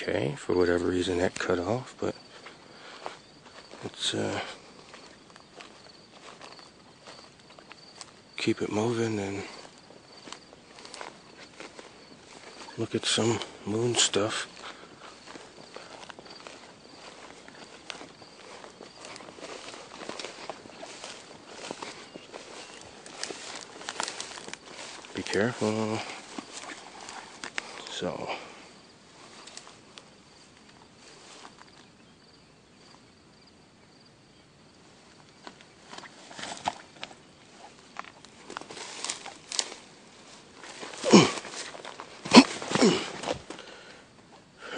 Okay, for whatever reason that cut off, but let's keep it moving and look at some moon stuff. Be careful. So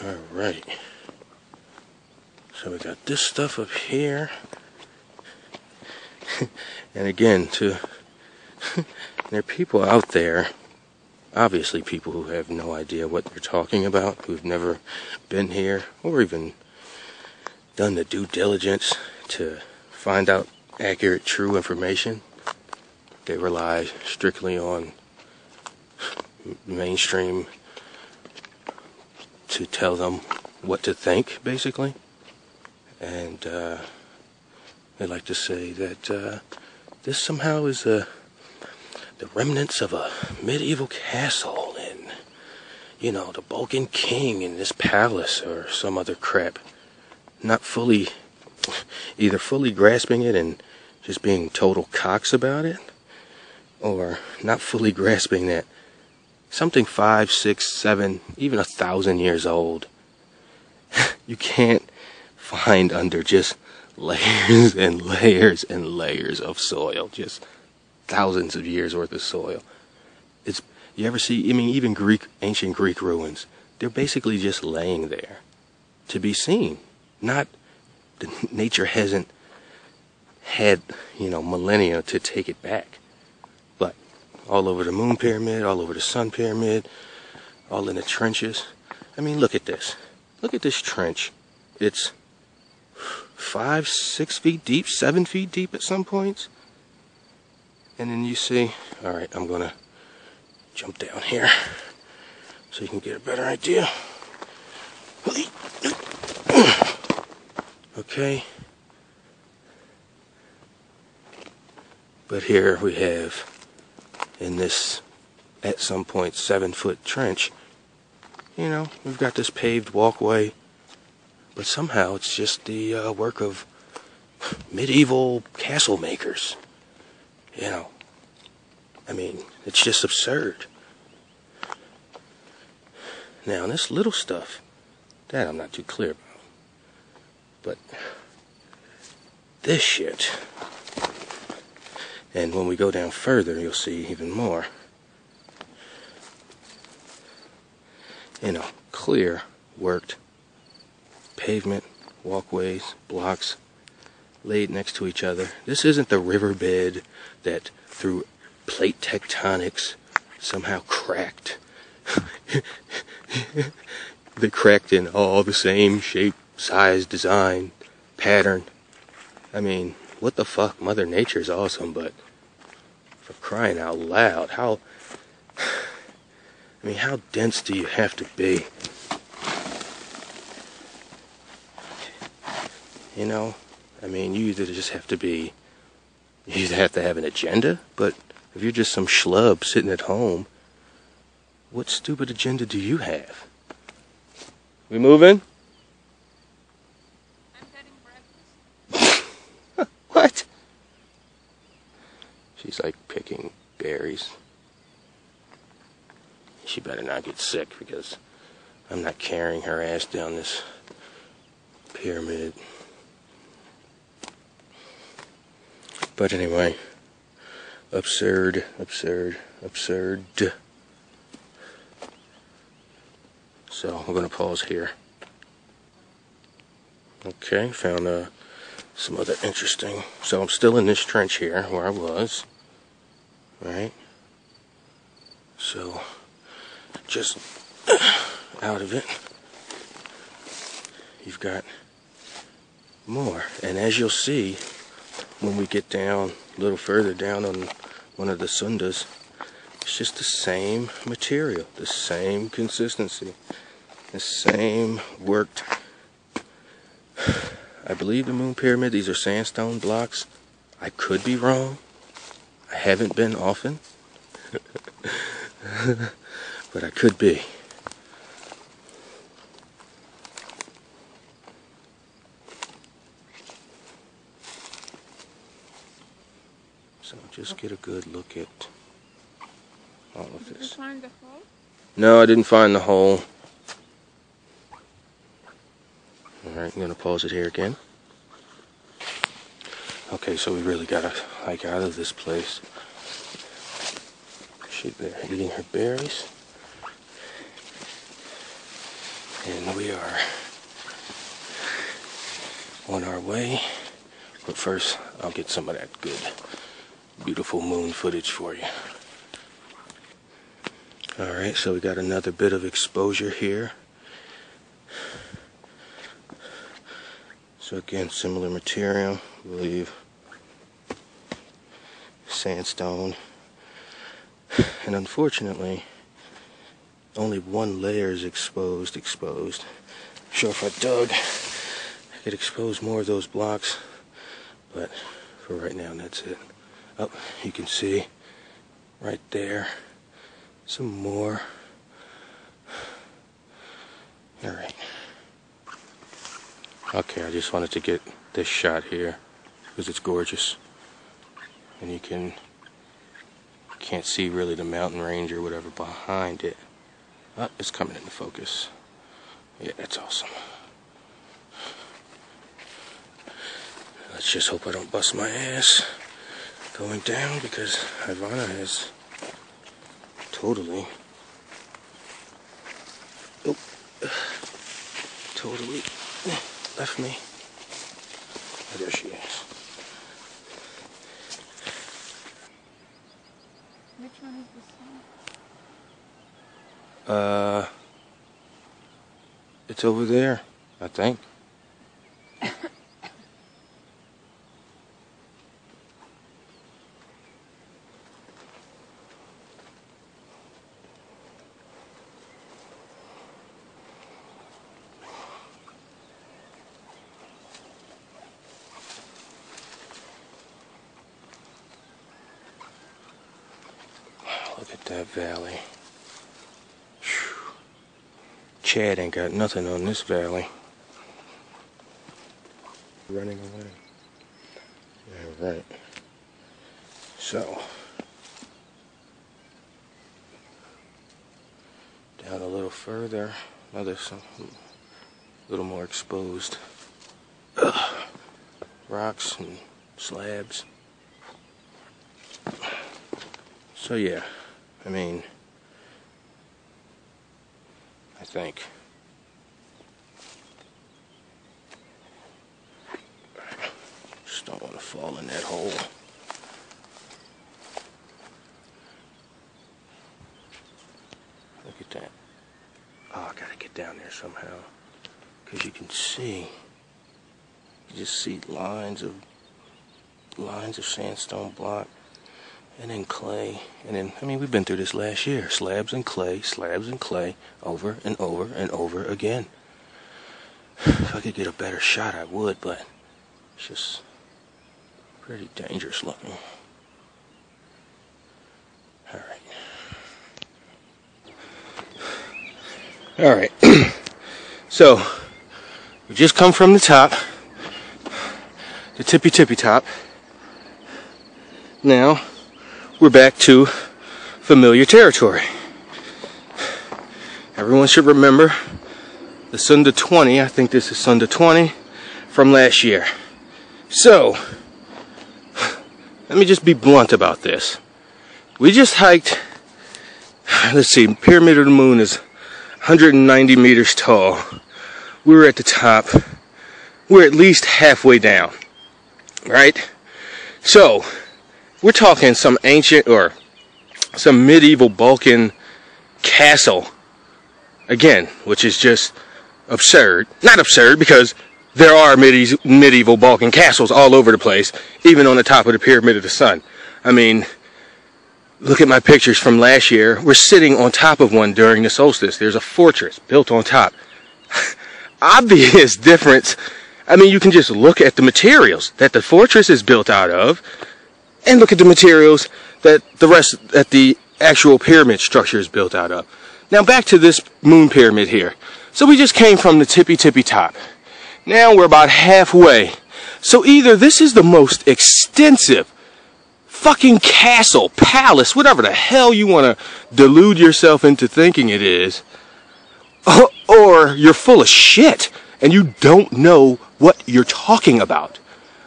alright. So we got this stuff up here. And again, there are people out there, obviously people who have no idea what they're talking about, who've never been here or even done the due diligence to find out accurate, true information. They rely strictly on mainstream to tell them what to think, basically. And they like to say that this somehow is the remnants of a medieval castle and, you know, the Balkan king in this palace or some other crap. Not fully, either fully grasping it and just being total cocks about it, or not fully grasping that something 5, 6, 7, even 1,000 years old, you can't find under just layers and layers and layers of soil, just thousands of years worth of soil. You ever see, I mean, even ancient Greek ruins, they're basically just laying there to be seen. Not, nature hasn't had, you know, millennia to take it back. But all over the moon pyramid, all over the sun pyramid, all in the trenches. I mean, look at this. Look at this trench. It's 5, 6 feet deep, 7 feet deep at some points. And then you see, alright, I'm gonna jump down here so you can get a better idea. Okay. But here we have, in this, at some point, 7-foot trench, you know, we've got this paved walkway, but somehow it's just the work of medieval castle makers. You know, I mean, it's just absurd. Now, this little stuff, that I'm not too clear about. But this shit, and when we go down further, you'll see even more. You know, clear, worked pavement, walkways, blocks laid next to each other. This isn't the riverbed that through plate tectonics somehow cracked. They cracked in all the same shape, size, design, pattern. I mean, what the fuck? Mother Nature's awesome, but for crying out loud, how dense do you have to be? You know, I mean, you either have to have an agenda, but if you're just some schlub sitting at home, what stupid agenda do you have? We moving? I'm getting breakfast. What? She's like picking berries. She better not get sick because I'm not carrying her ass down this pyramid. But anyway, absurd, absurd, absurd. So I'm going to pause here. Okay, found some other interesting. So I'm still in this trench here where I was. Right? So just out of it, you've got more. And as you'll see, when we get down a little further down on one of the sundas, it's just the same material, the same consistency. The same worked. I believe the moon pyramid, these are sandstone blocks. I could be wrong. I haven't been often. But I could be. So just get a good look at all of this. Did you find the hole? No, I didn't find the hole. Alright, I'm going to pause it here again. Okay, so we really got to hike out of this place. She's there eating her berries. And we are on our way. But first, I'll get some of that good, beautiful moon footage for you. Alright, so we got another bit of exposure here. So again, similar material, I believe. Sandstone. And unfortunately, only one layer is exposed. I'm sure if I dug, I could expose more of those blocks. But for right now, that's it. Oh, you can see right there some more. Alright. Okay, I just wanted to get this shot here because it's gorgeous. And you can't see really the mountain range or whatever behind it. Oh, it's coming into focus. Yeah, that's awesome. Let's just hope I don't bust my ass going down because Ivana has totally left me. Oh, there she is. Which one is the sun? It's over there, I think. Look at that valley. Whew. Chad ain't got nothing on this valley. Running away. Yeah, right. So, down a little further, another some little more exposed rocks and slabs. So yeah, I mean, I think just don't want to fall in that hole. Look at that. Oh, I gotta get down there somehow, because you can see, you just see lines of sandstone block. And then clay, and then, I mean, we've been through this last year. Slabs and clay, over and over and over again. If I could get a better shot, I would, but it's just pretty dangerous looking. Alright. So, we just come from the top, the tippy top. Now, we're back to familiar territory. Everyone should remember the Sunda 20. I think this is Sunda 20 from last year. So, let me just be blunt about this. We just hiked, let's see, Pyramid of the Moon is 190 meters tall. We were at the top. We're at least halfway down, right? So, we're talking some ancient or some medieval Balkan castle, again, which is just absurd. Not absurd, because there are medieval Balkan castles all over the place, even on the top of the Pyramid of the Sun. I mean, look at my pictures from last year. We're sitting on top of one during the solstice. There's a fortress built on top. obvious difference. I mean, you can just look at the materials that the fortress is built out of, and look at the materials that the actual pyramid structure is built out of. Now back to this moon pyramid here. So we just came from the tippy top. Now we're about halfway. So either this is the most extensive fucking castle, palace, whatever the hell you want to delude yourself into thinking it is, or you're full of shit and you don't know what you're talking about.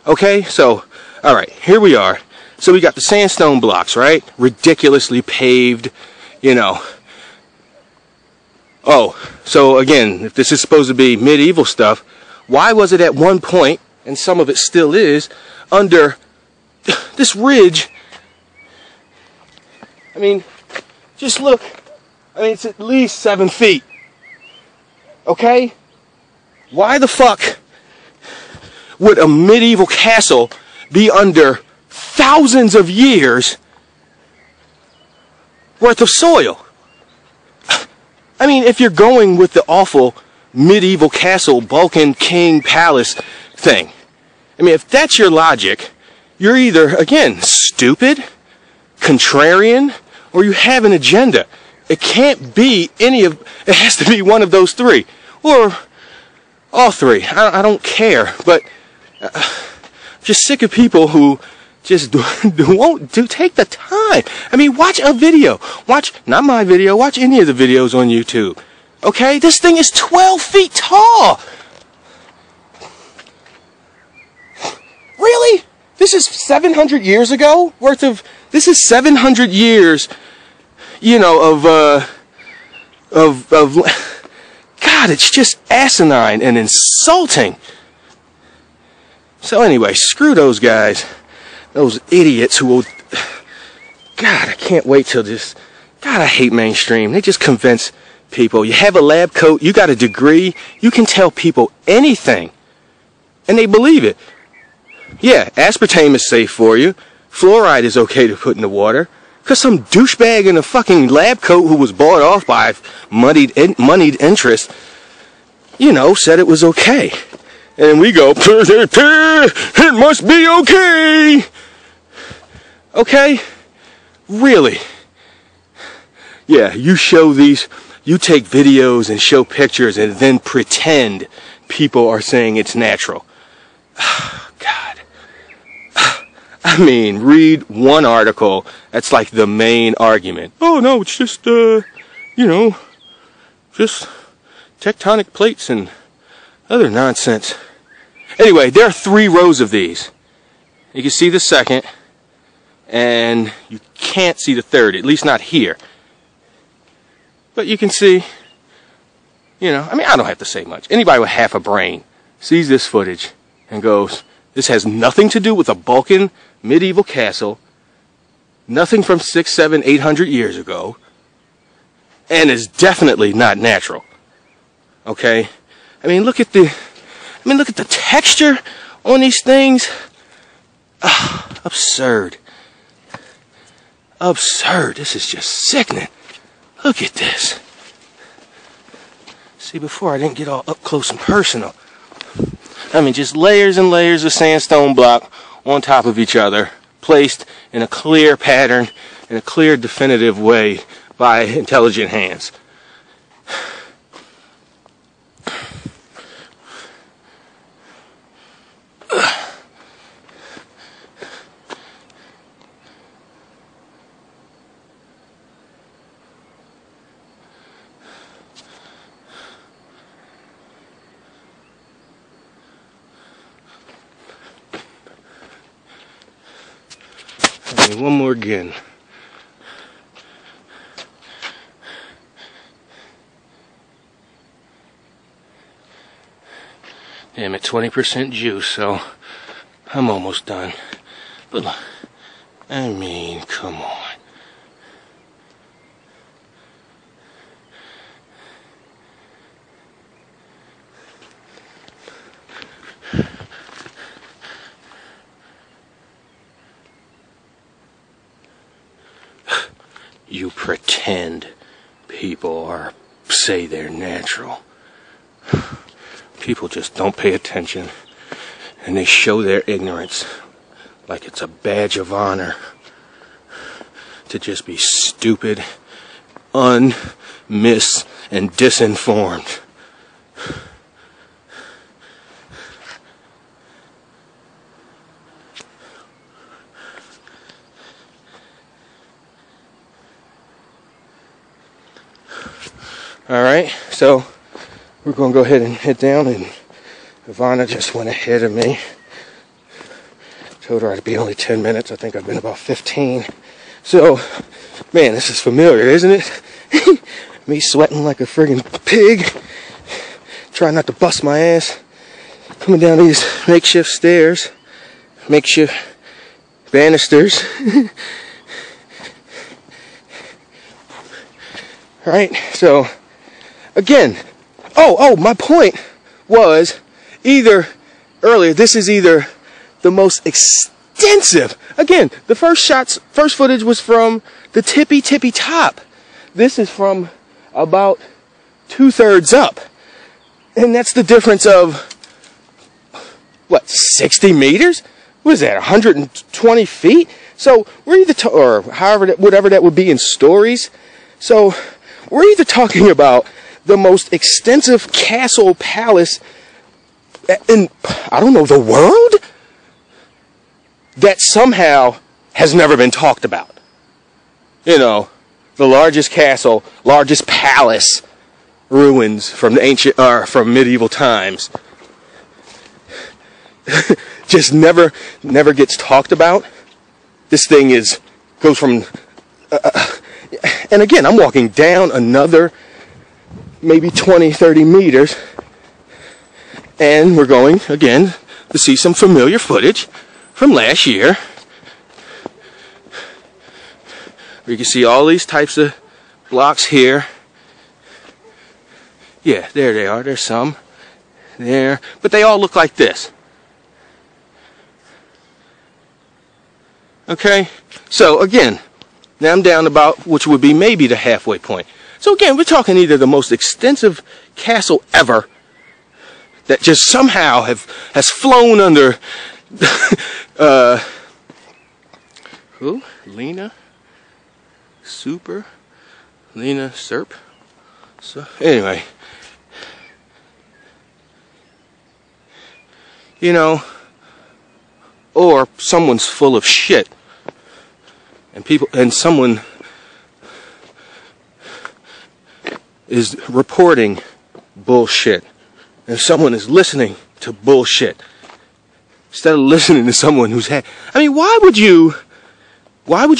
Okay, so, alright, here we are. So we got the sandstone blocks, right? Ridiculously paved, you know. Oh, so again, if this is supposed to be medieval stuff, why was it at one point, and some of it still is, under this ridge? I mean, just look. I mean, it's at least 7 feet. Okay? Why the fuck would a medieval castle be under thousands of years worth of soil? I mean, if you're going with the awful medieval castle, Balkan king palace thing, I mean, if that's your logic, you're either, again, stupid, contrarian, or you have an agenda. It can't be it has to be one of those three. Or all three. I don't care. But I'm just sick of people who just won't take the time. I mean, watch a video. Watch, not my video, watch any of the videos on YouTube. Okay? This thing is 12 feet tall. Really? This is 700 years ago worth of, this is 700 years, you know, of God, it's just asinine and insulting. So anyway, screw those guys, those idiots who will, God, I can't wait till this, God, I hate mainstream. They just convince people. You have a lab coat, you got a degree, you can tell people anything, and they believe it. Yeah, aspartame is safe for you. Fluoride is okay to put in the water. Because some douchebag in a fucking lab coat who was bought off by moneyed interest, you know, said it was okay. And we go, it must be okay. Okay? Really? Yeah, you show these, you take videos and show pictures and then pretend people are saying it's natural. God. I mean, read one article, that's like the main argument. Oh no, it's just, you know, just tectonic plates and other nonsense. Anyway, there are 3 rows of these. You can see the second, and you can't see the third, at least not here. But you can see, you know, I mean, I don't have to say much. Anybody with half a brain sees this footage and goes, this has nothing to do with a Balkan medieval castle, nothing from 600, 700, 800 years ago, and is definitely not natural. Okay? I mean, look at the texture on these things. Absurd. Absurd. This is just sickening. Look at this. See, before I didn't get all up close and personal. I mean, just layers and layers of sandstone block on top of each other, placed in a clear pattern, in a clear, definitive way by intelligent hands. One more again. Damn it, 20% juice, so I'm almost done. But look, I mean, come on. You pretend people say they're natural. People just don't pay attention, and they show their ignorance like it's a badge of honor to just be stupid, mis, and disinformed. Alright, so we're going to go ahead and head down, and Ivana just went ahead of me. Told her I'd be only 10 minutes. I think I've been about 15. So, man, this is familiar, isn't it? Me sweating like a friggin' pig. Trying not to bust my ass. Coming down these makeshift stairs. Makeshift banisters. Alright, so again, my point was earlier, this is either the most extensive, again, the first footage was from the tippy top. This is from about 2/3 up. And that's the difference of, what, 60 meters? What is that, 120 feet? So we're either, or however, whatever that would be in stories. So we're either talking about the most extensive castle palace in, I don't know, the world? That somehow has never been talked about. You know, the largest castle, largest palace ruins from the ancient, from medieval times. Just never gets talked about. This thing goes from, and again, I'm walking down another maybe 20, 30 meters, and we're going, again, to see some familiar footage from last year. You can see all these types of blocks here. Yeah, there they are. There's some there, but they all look like this. Okay, so again, now I'm down about, which would be maybe the halfway point. So again, we're talking either the most extensive castle ever that just somehow has flown under who? Lena Serp. So anyway, you know, or someone's full of shit, and someone is reporting bullshit, and someone is listening to bullshit instead of listening to someone who's had. I mean, why would you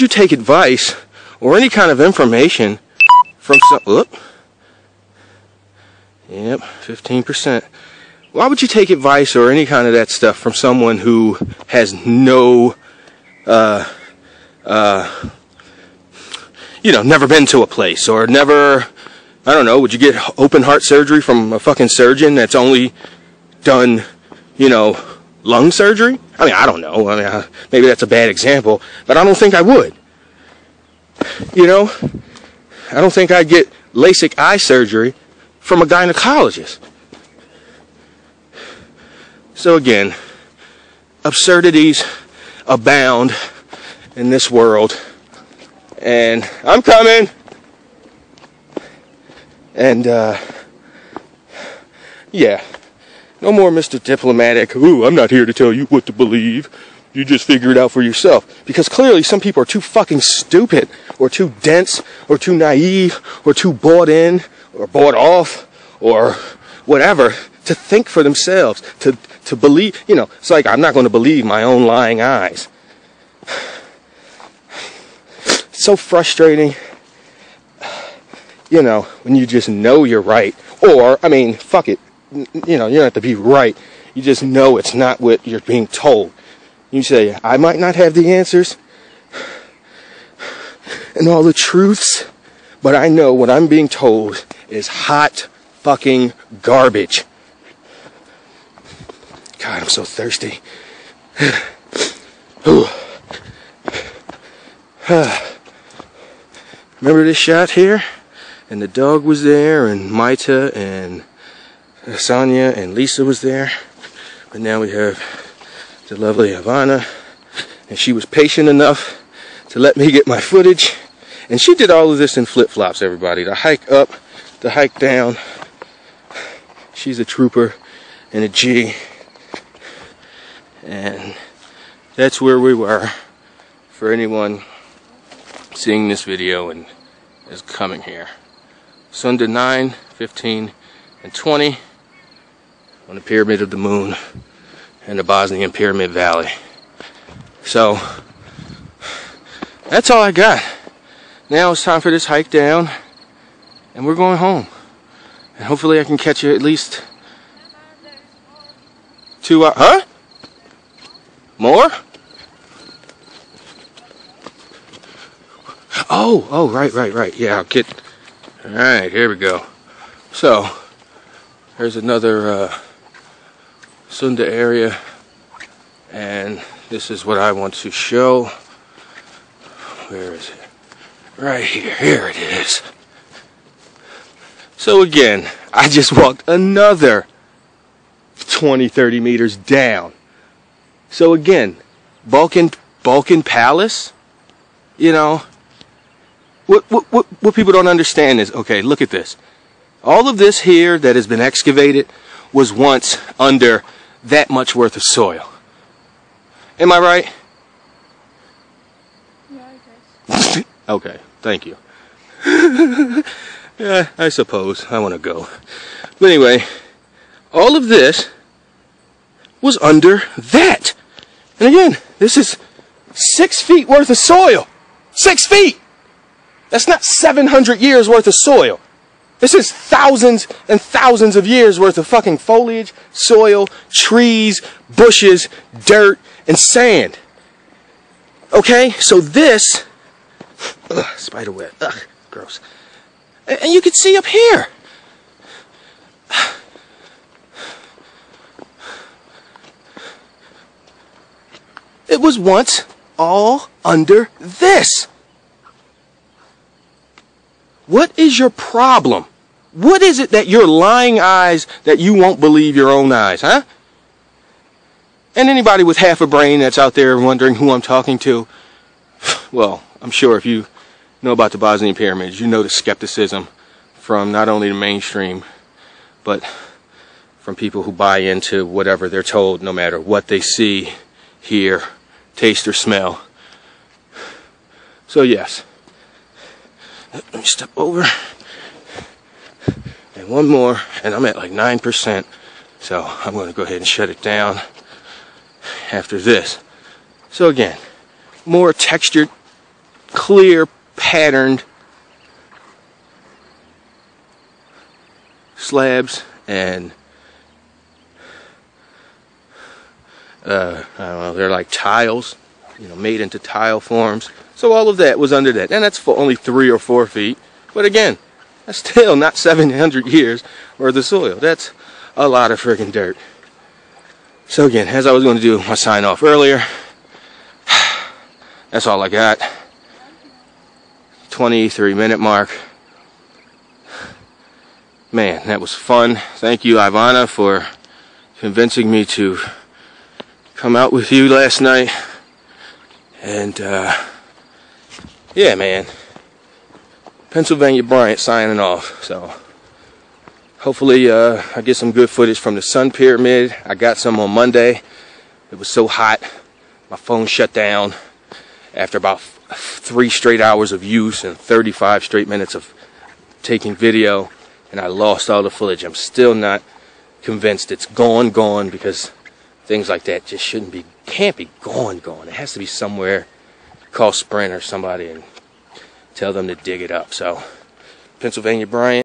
take advice or any kind of information from some? Yep, 15%. Why would you take advice or any kind of that stuff from someone who has no, never been to a place, or never, I don't know, would you get open heart surgery from a fucking surgeon that's only done, lung surgery? I mean, I don't know. I mean, maybe that's a bad example, but I don't think I would. I don't think I'd get LASIK eye surgery from a gynecologist. So again, absurdities abound in this world, and I'm coming. And yeah, no more Mr. Diplomatic. Ooh, I'm not here to tell you what to believe. You just figure it out for yourself. Because clearly some people are too fucking stupid, or too dense, or too naive, or too bought in, or bought off, or whatever, to think for themselves, to believe. It's like, I'm not going to believe my own lying eyes. It's so frustrating, when you just know you're right. Or, I mean, fuck it. You don't have to be right. You just know it's not what you're being told. You say, I might not have the answers and all the truths, but I know what I'm being told is hot fucking garbage. God, I'm so thirsty. Remember this shot here? And the dog was there, and Maita, and Sonia and Lisa was there. But now we have the lovely Ivana. And she was patient enough to let me get my footage. And she did all of this in flip-flops, everybody. The hike up, the hike down. She's a trooper and a G. And that's where we were for anyone seeing this video and is coming here. Sunday 9, 15, and 20 on the Pyramid of the Moon and the Bosnian Pyramid Valley. So that's all I got. Now it's time for this hike down and we're going home. And hopefully I can catch you at least 2 hours. Huh? More? Oh, right. Yeah, I'll get... Alright, here we go. So, there's another Sunda area. And this is what I want to show. Where is it? Right here. Here it is. So again, I just walked another 20-30 meters down. So again, Balkan Palace, you know, what people don't understand is, okay, look at this. All of this here that has been excavated was once under that much worth of soil. Am I right? Yeah, I guess. Okay, thank you. Yeah, I suppose. I want to go. But anyway, all of this was under that. And again, this is 6 feet worth of soil. 6 feet! That's not 700 years worth of soil. This is thousands and thousands of years worth of fucking foliage, soil, trees, bushes, dirt, and sand. Okay, so this... Ugh, spider web. Ugh, gross. And you can see up here. It was once all under this. What is your problem? What is it that your lying eyes that you won't believe your own eyes, huh? And anybody with half a brain that's out there wondering who I'm talking to, well, I'm sure if you know about the Bosnian Pyramids, you know the skepticism from not only the mainstream, but from people who buy into whatever they're told, no matter what they see, hear, taste, or smell. So yes, let me step over, and one more, and I'm at like 9%, so I'm going to go ahead and shut it down after this. So again, more textured, clear, patterned slabs and I don't know, they're like tiles, you know, made into tile forms. So all of that was under that, and that's for only 3 or 4 feet. But again, that's still not 700 years worth of soil. That's a lot of friggin' dirt. So again, as I was going to do my sign off earlier, that's all I got. 23-minute mark. Man, that was fun. Thank you, Ivana, for convincing me to come out with you last night. And yeah, man, Pennsylvania Bryant signing off. So hopefully I get some good footage from the Sun Pyramid. I got some on Monday. It was so hot, my phone shut down after about 3 straight hours of use and 35 straight minutes of taking video, and I lost all the footage. I'm still not convinced it's gone, because things like that just can't be gone. It has to be somewhere. Call Sprint or somebody and tell them to dig it up. So, Pennsylvania Bryant.